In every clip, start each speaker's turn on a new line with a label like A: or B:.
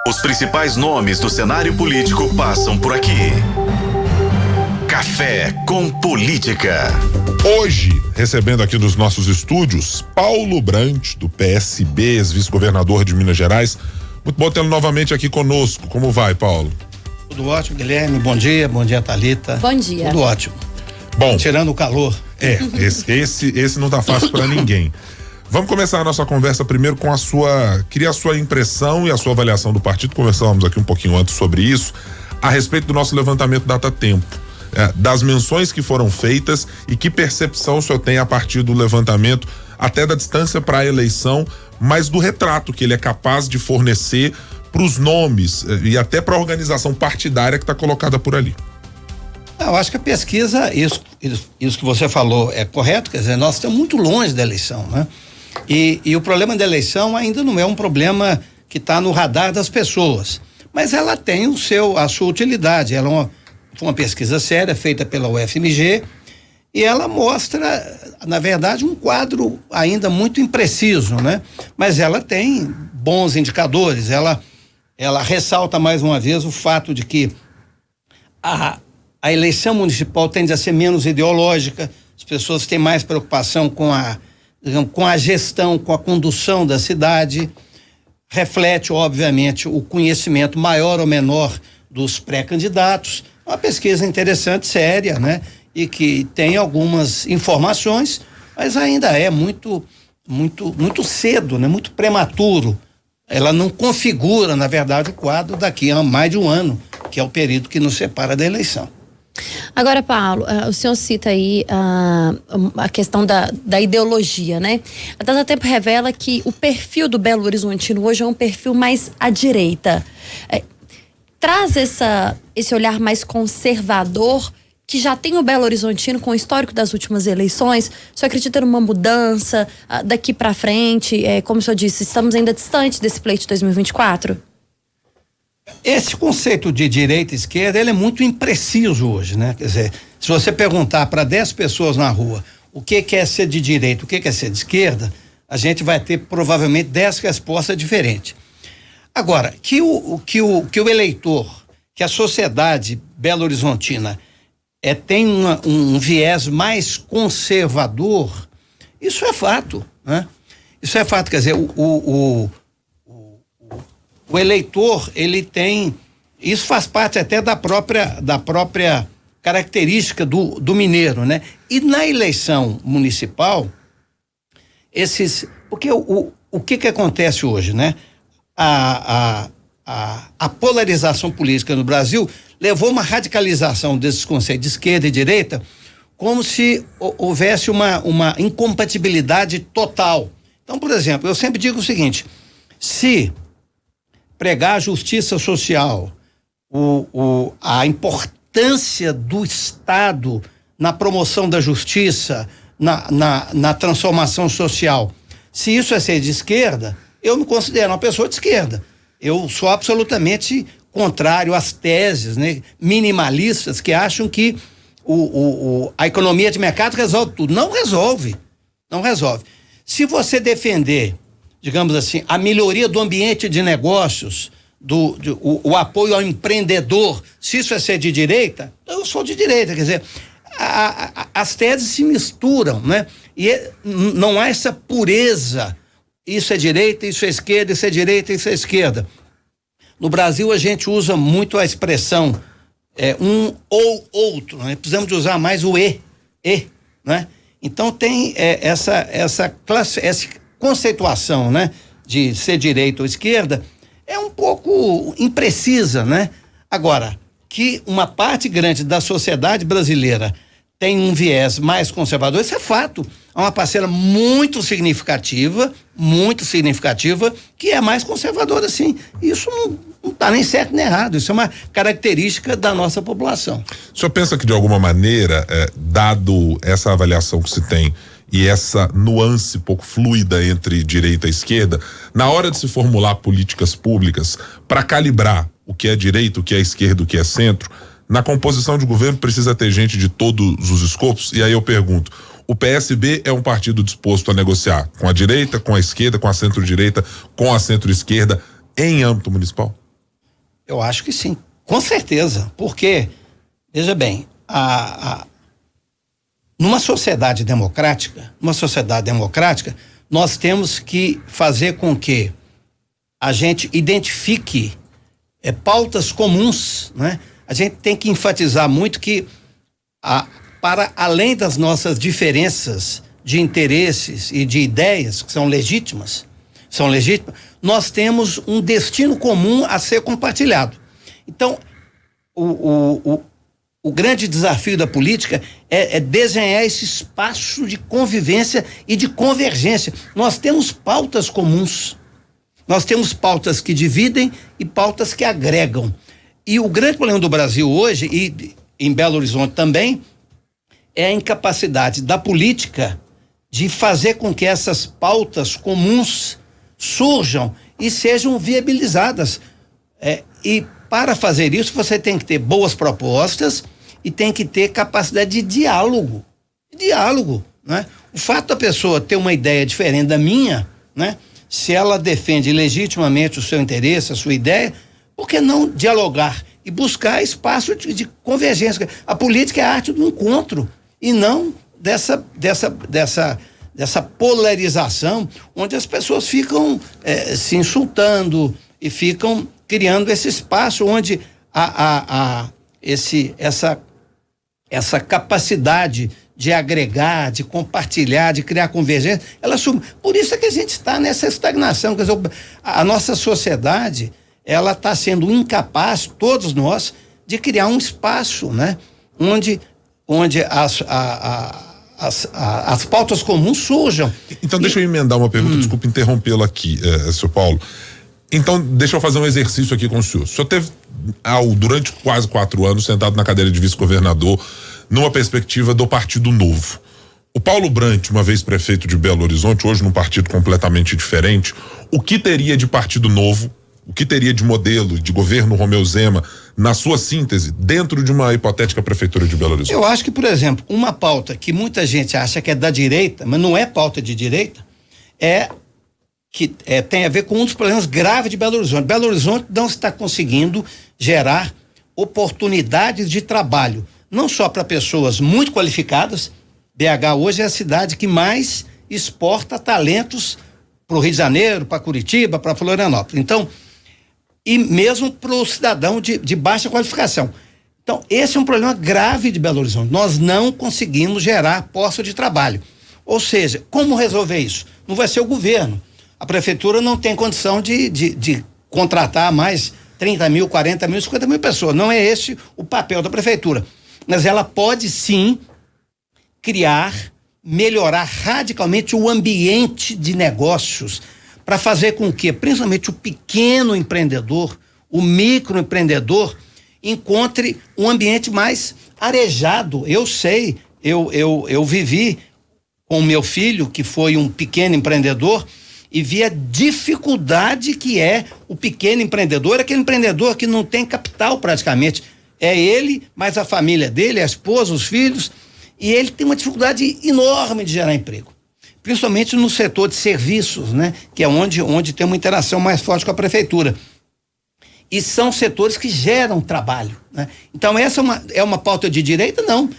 A: Os principais nomes do cenário político passam por aqui. Café com Política.
B: Hoje, recebendo aqui nos nossos estúdios, Paulo Brant, do PSB, ex-vice-governador de Minas Gerais. Muito bom tê-lo novamente aqui conosco. Como vai, Paulo?
C: Tudo ótimo, Guilherme. Bom dia, Thalita.
D: Bom dia.
C: Tudo ótimo.
B: Bom.
C: Tirando o calor.
B: Esse não tá fácil para ninguém. Vamos começar a nossa conversa primeiro com queria a sua impressão e a sua avaliação do partido. Conversávamos aqui um pouquinho antes sobre isso, a respeito do nosso levantamento Datatempo, das menções que foram feitas e que percepção o senhor tem a partir do levantamento, até da distância para a eleição, mas do retrato que ele é capaz de fornecer para os nomes e até para a organização partidária que está colocada por ali.
C: Eu acho que a pesquisa, isso que você falou é correto, quer dizer, nós estamos muito longe da eleição, né? E o problema da eleição ainda não é um problema que está no radar das pessoas, mas ela tem a sua utilidade. Ela foi uma pesquisa séria feita pela UFMG e ela mostra, na verdade, um quadro ainda muito impreciso, né? Mas ela tem bons indicadores. Ela ressalta mais uma vez o fato de que a eleição municipal tende a ser menos ideológica, as pessoas têm mais preocupação com a gestão, com a condução da cidade. Reflete, obviamente, o conhecimento maior ou menor dos pré-candidatos. Uma pesquisa interessante, séria, né? E que tem algumas informações, mas ainda é muito cedo, né? Muito prematuro. Ela não configura, na verdade, o quadro daqui a mais de um ano, que é o período que nos separa da eleição.
D: Agora, Paulo, o senhor cita aí a questão da ideologia, né? A Datatempo revela que o perfil do Belo Horizontino hoje é um perfil mais à direita. Traz esse olhar mais conservador que já tem o Belo Horizontino com o histórico das últimas eleições. O senhor acredita numa mudança daqui para frente? Como o senhor disse, estamos ainda distantes desse pleito de 2024?
C: Esse conceito de direita e esquerda, ele é muito impreciso hoje, né? Quer dizer, se você perguntar para 10 pessoas na rua o que é ser de direita, o que é ser de esquerda, a gente vai ter provavelmente 10 respostas diferentes. Agora, que o eleitor, que a sociedade belo-horizontina tem um viés mais conservador, isso é fato, né? Isso é fato, quer dizer, o eleitor, ele tem, isso faz parte até da própria característica do mineiro, né? E na eleição municipal, porque o que acontece hoje, né? A polarização política no Brasil levou uma radicalização desses conceitos de esquerda e direita, como se houvesse uma incompatibilidade total. Então, por exemplo, eu sempre digo o seguinte: se pregar a justiça social, a importância do Estado na promoção da justiça, na transformação social, se isso é ser de esquerda, eu me considero uma pessoa de esquerda. Eu sou absolutamente contrário às teses, né, minimalistas que acham que a economia de mercado resolve tudo. Não resolve. Se você defender, digamos assim, a melhoria do ambiente de negócios, o apoio ao empreendedor, se isso é ser de direita, eu sou de direita, quer dizer, as teses se misturam, né? E não há essa pureza, isso é direita, isso é esquerda, isso é direita, isso é esquerda. No Brasil a gente usa muito a expressão um ou outro, né? Precisamos de usar mais o né? Então tem essa conceituação, né, de ser direita ou esquerda é um pouco imprecisa, né? Agora, que uma parte grande da sociedade brasileira tem um viés mais conservador, isso é fato. Há uma parcela muito significativa, que é mais conservadora, sim. Isso não está nem certo nem errado, isso é uma característica da nossa população.
B: O senhor pensa que, de alguma maneira, dado essa avaliação que se tem e essa nuance pouco fluida entre direita e esquerda, na hora de se formular políticas públicas para calibrar o que é direita, o que é esquerda, o que é centro, na composição de governo precisa ter gente de todos os escopos? E aí eu pergunto, o PSB é um partido disposto a negociar com a direita, com a esquerda, com a centro-direita, com a centro-esquerda em âmbito municipal?
C: Eu acho que sim, com certeza, porque, veja bem, numa sociedade democrática, nós temos que fazer com que a gente identifique pautas comuns, né? A gente tem que enfatizar muito que para além das nossas diferenças de interesses e de ideias que são legítimas, nós temos um destino comum a ser compartilhado. Então, o grande desafio da política é desenhar esse espaço de convivência e de convergência. Nós temos pautas comuns, nós temos pautas que dividem e pautas que agregam. E o grande problema do Brasil hoje, e em Belo Horizonte também, é a incapacidade da política de fazer com que essas pautas comuns surjam e sejam viabilizadas. E para fazer isso, você tem que ter boas propostas e tem que ter capacidade de diálogo. Né? O fato da pessoa ter uma ideia diferente da minha, né? Se ela defende legitimamente o seu interesse, a sua ideia, por que não dialogar e buscar espaço de convergência? A política é a arte do encontro e não dessa polarização onde as pessoas ficam se insultando e ficam criando esse espaço onde essa capacidade de agregar, de compartilhar, de criar convergência, ela suma. Por isso é que a gente está nessa estagnação. Quer dizer, a nossa sociedade, ela está sendo incapaz, todos nós, de criar um espaço, né? Onde as pautas comuns surjam.
B: Então, deixa eu emendar uma pergunta, desculpa interrompê-lo aqui, senhor Paulo. Então, deixa eu fazer um exercício aqui com o senhor. O senhor teve, durante quase 4 anos, sentado na cadeira de vice-governador, numa perspectiva do Partido Novo. O Paulo Brant, uma vez prefeito de Belo Horizonte, hoje num partido completamente diferente, o que teria de Partido Novo, o que teria de modelo de governo Romeu Zema, na sua síntese, dentro de uma hipotética prefeitura de Belo Horizonte?
C: Eu acho que, por exemplo, uma pauta que muita gente acha que é da direita, mas não é pauta de direita, tem a ver com um dos problemas graves de Belo Horizonte. Belo Horizonte não está conseguindo gerar oportunidades de trabalho, não só para pessoas muito qualificadas. BH hoje é a cidade que mais exporta talentos para o Rio de Janeiro, para Curitiba, para Florianópolis. Então, e mesmo para o cidadão de baixa qualificação. Então, esse é um problema grave de Belo Horizonte. Nós não conseguimos gerar postos de trabalho. Ou seja, como resolver isso? Não vai ser o governo. A prefeitura não tem condição de contratar mais 30 mil, 40 mil, 50 mil pessoas. Não é esse o papel da prefeitura. Mas ela pode sim melhorar radicalmente o ambiente de negócios para fazer com que, principalmente o pequeno empreendedor, o microempreendedor, encontre um ambiente mais arejado. Eu sei, eu vivi com o meu filho, que foi um pequeno empreendedor, e vi a dificuldade que é o pequeno empreendedor, aquele empreendedor que não tem capital praticamente. É ele, mais a família dele, a esposa, os filhos, e ele tem uma dificuldade enorme de gerar emprego, principalmente no setor de serviços, né? Que é onde tem uma interação mais forte com a prefeitura. E são setores que geram trabalho, né? Então essa é uma pauta de direita? Não.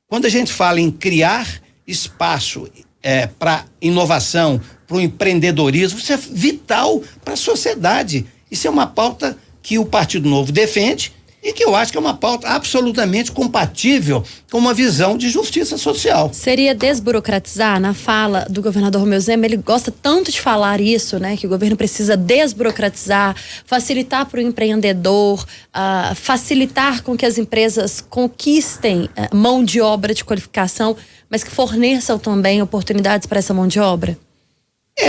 C: Quando a gente fala em criar espaço para inovação, para o empreendedorismo, isso é vital para a sociedade. Isso é uma pauta que o Partido Novo defende e que eu acho que é uma pauta absolutamente compatível com uma visão de justiça social.
D: Seria desburocratizar? Na fala do governador Romeu Zema, ele gosta tanto de falar isso, né? Que o governo precisa desburocratizar, facilitar para o empreendedor, facilitar com que as empresas conquistem mão de obra de qualificação, mas que forneçam também oportunidades para essa mão de obra?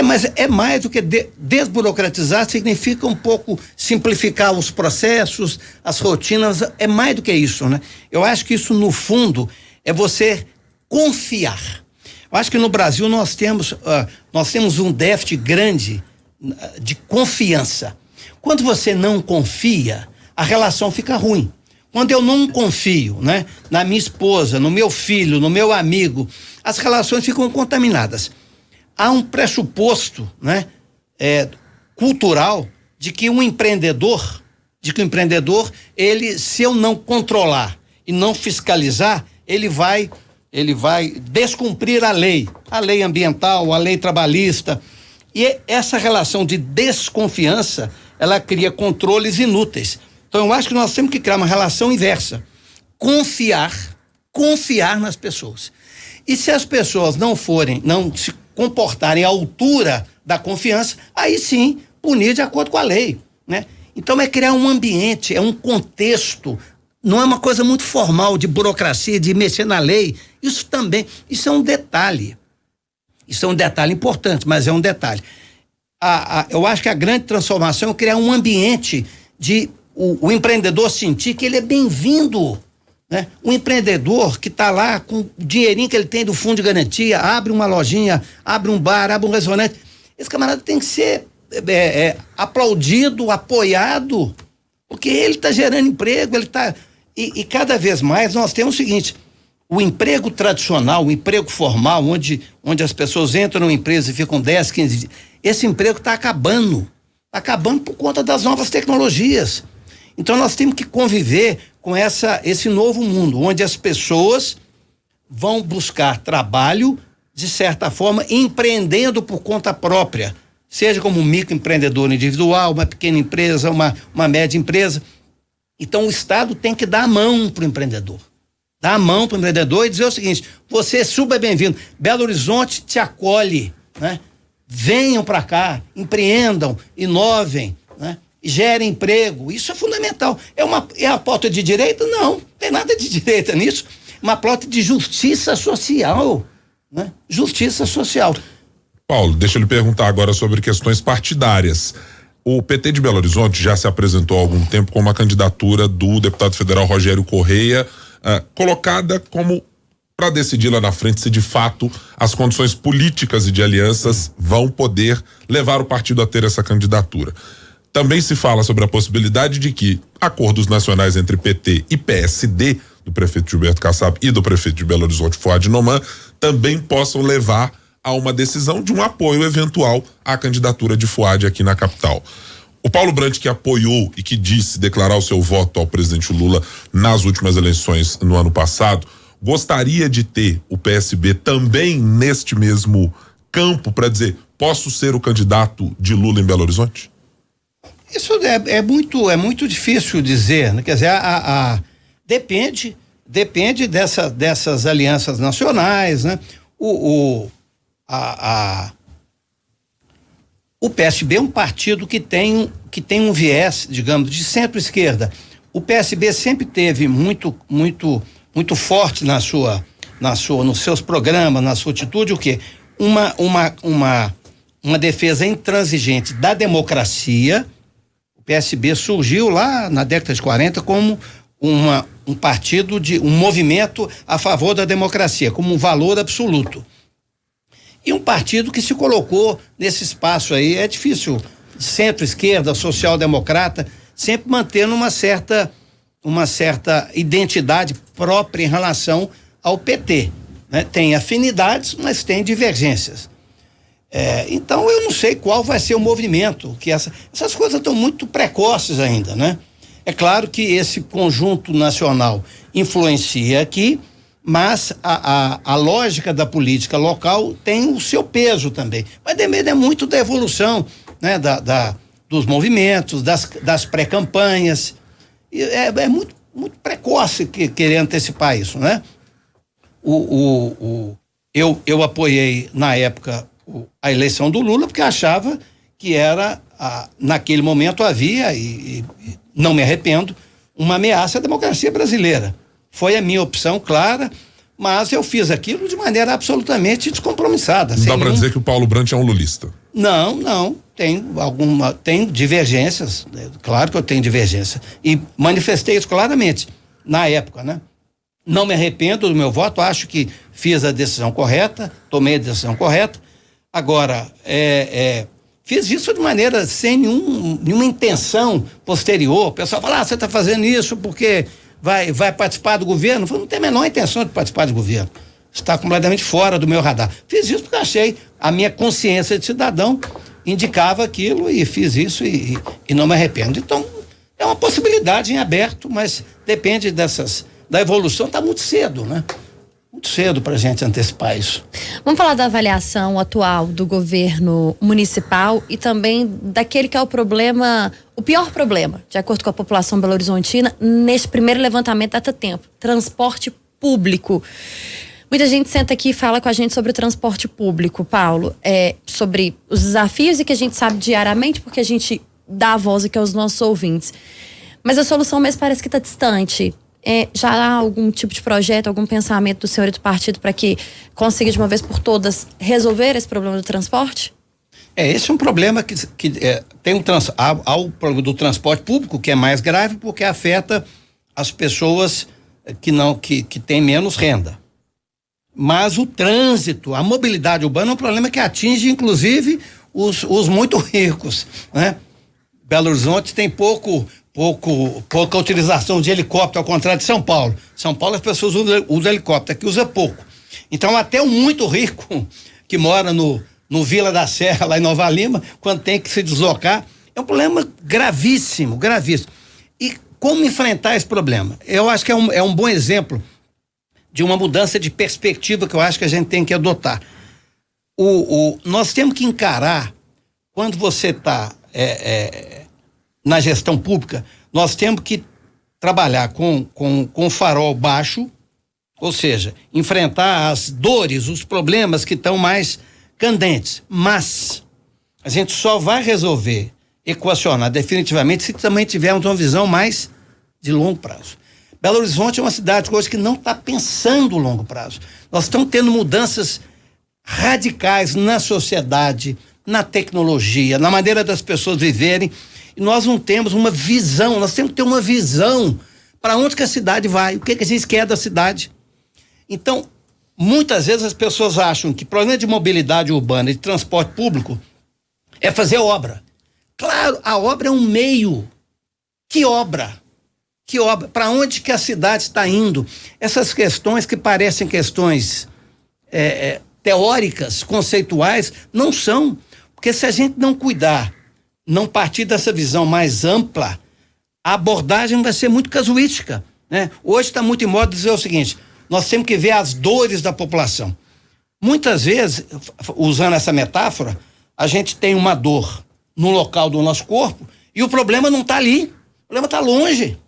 C: Mas é mais do que desburocratizar, significa um pouco simplificar os processos, as rotinas, é mais do que isso, né? Eu acho que isso, no fundo, é você confiar. Eu acho que no Brasil nós temos um déficit grande de confiança. Quando você não confia, a relação fica ruim. Quando eu não confio, né, na minha esposa, no meu filho, no meu amigo, as relações ficam contaminadas. Há um pressuposto, né, cultural de que um empreendedor de que o empreendedor, ele, se eu não controlar e não fiscalizar, ele vai descumprir a lei ambiental, a lei trabalhista. E essa relação de desconfiança, ela cria controles inúteis. Então eu acho que nós temos que criar uma relação inversa. Confiar nas pessoas. E se as pessoas não se comportarem à altura da confiança, aí sim, punir de acordo com a lei, né? Então é criar um ambiente, é um contexto, não é uma coisa muito formal de burocracia, de mexer na lei. Isso é um detalhe. Isso é um detalhe importante, mas é um detalhe. Eu acho que a grande transformação é criar um ambiente de o empreendedor sentir que ele é bem-vindo, né? Um empreendedor que está lá com o dinheirinho que ele tem do fundo de garantia, abre uma lojinha, abre um bar, abre um restaurante. Esse camarada tem que ser aplaudido, apoiado, porque ele está gerando emprego, ele está... E cada vez mais nós temos o seguinte: o emprego tradicional, o emprego formal, onde as pessoas entram numa empresa e ficam 10, 15 dias, esse emprego está acabando por conta das novas tecnologias. Então nós temos que conviver com esse novo mundo, onde as pessoas vão buscar trabalho, de certa forma, empreendendo por conta própria, seja como um microempreendedor individual, uma pequena empresa, uma média empresa. Então o Estado tem que dar a mão para o empreendedor. Dar a mão para o empreendedor e dizer o seguinte: você é super bem-vindo, Belo Horizonte te acolhe, né? Venham para cá, empreendam, inovem, né? Gerem emprego. Isso é fundamental. É a pauta de direita? Não tem nada de direita nisso. Uma pauta de justiça social, né? Justiça social.
B: Paulo, deixa eu lhe perguntar agora sobre questões partidárias. O PT de Belo Horizonte já se apresentou há algum tempo com uma candidatura do deputado federal Rogério Correia, colocada como para decidir lá na frente se de fato as condições políticas e de alianças vão poder levar o partido a ter essa candidatura. Também se fala sobre a possibilidade de que acordos nacionais entre PT e PSD, do prefeito Gilberto Kassab e do prefeito de Belo Horizonte, Fouad Noman, também possam levar a uma decisão de um apoio eventual à candidatura de Fouad aqui na capital. O Paulo Brandt, que apoiou e que disse declarar o seu voto ao presidente Lula nas últimas eleições no ano passado, gostaria de ter o PSB também neste mesmo campo para dizer: posso ser o candidato de Lula em Belo Horizonte?
C: Isso é muito difícil dizer, né? Quer dizer, depende dessas alianças nacionais, né? O PSB é um partido que tem um viés, digamos, de centro-esquerda. O PSB sempre teve muito forte nos seus programas, na sua atitude, o quê? Uma defesa intransigente da democracia. O PSB surgiu lá na década de 40 como um partido um movimento a favor da democracia, como um valor absoluto. E um partido que se colocou nesse espaço aí, é difícil, centro-esquerda, social-democrata, sempre mantendo uma certa identidade própria em relação ao PT, né? Tem afinidades, mas tem divergências. Então eu não sei qual vai ser o movimento, que essas coisas estão muito precoces ainda, né? É claro que esse conjunto nacional influencia aqui, mas a lógica da política local tem o seu peso também. Mas depende muito da evolução, né? Dos movimentos, das pré-campanhas. É muito precoce querer antecipar isso, né? Eu apoiei na época a eleição do Lula porque achava que naquele momento havia, e não me arrependo, uma ameaça à democracia brasileira. Foi a minha opção clara, mas eu fiz aquilo de maneira absolutamente descompromissada.
B: Não dá para dizer que o Paulo Brandt é um lulista? Não, tem divergências, claro que eu tenho divergência, e manifestei isso claramente na época, né? Não me arrependo do meu voto, acho que fiz a decisão correta, tomei a decisão correta. Agora, fiz isso de maneira sem nenhuma intenção posterior. O pessoal fala: você está fazendo isso porque vai participar do governo? Eu falei: não tem a menor intenção de participar do governo. Está completamente fora do meu radar. Fiz isso porque achei, a minha consciência de cidadão indicava aquilo e fiz isso e não me arrependo. Então,
C: É uma possibilidade em aberto, mas depende da evolução, está muito cedo, né? Muito cedo para a gente antecipar isso.
D: Vamos falar da avaliação atual do governo municipal e também daquele que é o problema, o pior problema, de acordo com a população belo-horizontina, neste primeiro levantamento data tempo, transporte público. Muita gente senta aqui e fala com a gente sobre o transporte público, Paulo, sobre os desafios e que a gente sabe diariamente, porque a gente dá a voz aqui aos nossos ouvintes. Mas a solução mesmo parece que está distante. Já há algum tipo de projeto, algum pensamento do senhor e do partido para que consiga de uma vez por todas resolver esse problema do transporte?
C: Esse é um problema que tem há o problema do transporte público, que é mais grave porque afeta as pessoas que têm menos renda. Mas o trânsito, a mobilidade urbana é um problema que atinge inclusive os muito ricos, né? Belo Horizonte tem pouca utilização de helicóptero, ao contrário de São Paulo. São Paulo as pessoas usam helicóptero, aqui usa pouco. Então até o muito rico que mora no Vila da Serra, lá em Nova Lima, quando tem que se deslocar, é um problema gravíssimo, gravíssimo. E como enfrentar esse problema? Eu acho que é um bom exemplo de uma mudança de perspectiva que eu acho que a gente tem que adotar. Nós temos que encarar, quando você está na gestão pública, nós temos que trabalhar com farol baixo, ou seja, enfrentar as dores, os problemas que estão mais candentes. Mas a gente só vai resolver, equacionar definitivamente se também tivermos uma visão mais de longo prazo. Belo Horizonte é uma cidade hoje que não está pensando longo prazo. Nós estamos tendo mudanças radicais na sociedade, na tecnologia, na maneira das pessoas viverem, e nós não temos uma visão. Nós temos que ter uma visão para onde que a cidade vai, o que a gente quer da cidade. Então, muitas vezes as pessoas acham que problema de mobilidade urbana e de transporte público é fazer obra. Claro, a obra é um meio. Que obra? Que obra? Para onde que a cidade está indo? Essas questões que parecem questões teóricas, conceituais, não são. Porque se a gente não cuidar, não partir dessa visão mais ampla, a abordagem vai ser muito casuística, né? Hoje está muito em moda dizer o seguinte: nós temos que ver as dores da população. Muitas vezes, usando essa metáfora, a gente tem uma dor no local do nosso corpo e o problema não está ali, o problema está longe.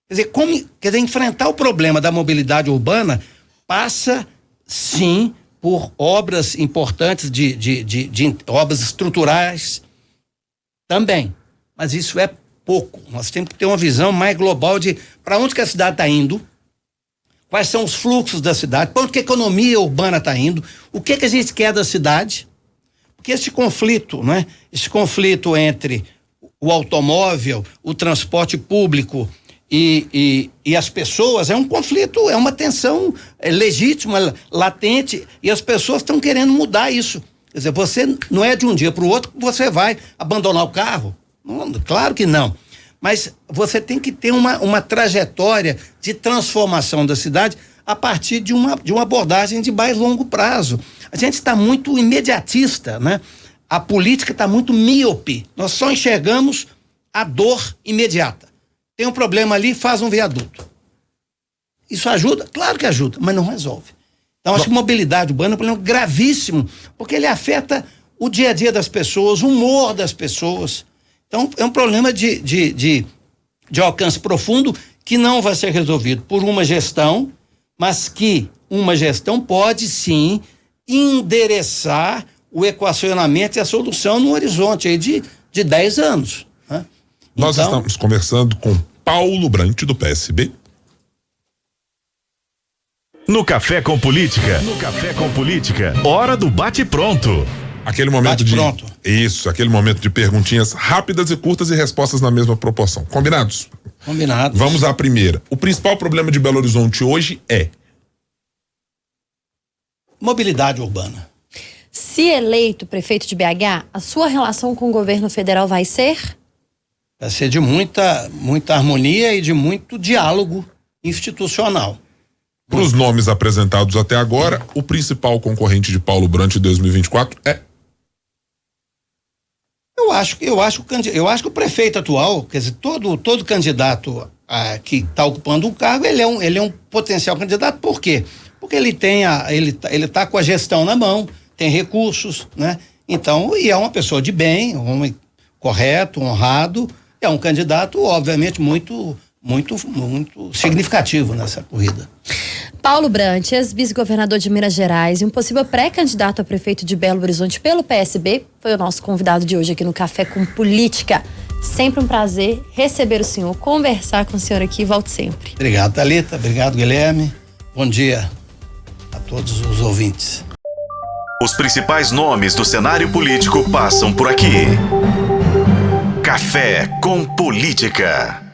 C: Quer dizer, enfrentar o problema da mobilidade urbana passa, sim, por obras importantes de obras estruturais também, mas isso é pouco. Nós temos que ter uma visão mais global de para onde que a cidade está indo, quais são os fluxos da cidade, para onde que a economia urbana está indo, o que a gente quer da cidade, porque esse conflito, né? Esse conflito entre o automóvel, o transporte público e as pessoas é um conflito, é uma tensão legítima, latente, e as pessoas estão querendo mudar isso. Quer dizer, você não é de um dia para o outro que você vai abandonar o carro. Não, claro que não. Mas você tem que ter uma trajetória de transformação da cidade a partir de uma abordagem de mais longo prazo. A gente está muito imediatista, né? A política está muito míope. Nós só enxergamos a dor imediata. Tem um problema ali, faz um viaduto. Isso ajuda? Claro que ajuda, mas não resolve. Então, acho que mobilidade urbana é um problema gravíssimo, porque ele afeta o dia a dia das pessoas, o humor das pessoas. Então, é um problema de alcance profundo que não vai ser resolvido por uma gestão, mas que uma gestão pode, sim, endereçar o equacionamento e a solução no horizonte aí de 10 anos. Né?
B: Nós estamos conversando com Paulo Brant, do PSB.
A: No Café com Política. Hora do bate-pronto.
B: Aquele momento aquele momento de perguntinhas rápidas e curtas e respostas na mesma proporção. Combinados?
C: Combinados.
B: Vamos à primeira. O principal problema de Belo Horizonte hoje é?
C: Mobilidade urbana.
D: Se eleito prefeito de BH, a sua relação com o governo federal vai ser?
C: Vai ser de muita harmonia e de muito diálogo institucional.
B: Para os nomes apresentados até agora, o principal concorrente de Paulo Brant em 2024 é?
C: Eu Eu acho que o prefeito atual, quer dizer, todo candidato que está ocupando um cargo, ele é um potencial candidato. Por quê? Porque ele tá com a gestão na mão, tem recursos, né? Então, e é uma pessoa de bem, um homem correto, honrado, é um candidato, obviamente, muito significativo nessa corrida.
D: Paulo Brant, ex-vice-governador de Minas Gerais e um possível pré-candidato a prefeito de Belo Horizonte pelo PSB, foi o nosso convidado de hoje aqui no Café com Política. Sempre um prazer receber o senhor, conversar com o senhor aqui, volte sempre.
C: Obrigado, Thalita, obrigado, Guilherme. Bom dia a todos os ouvintes.
A: Os principais nomes do cenário político passam por aqui. Café com Política.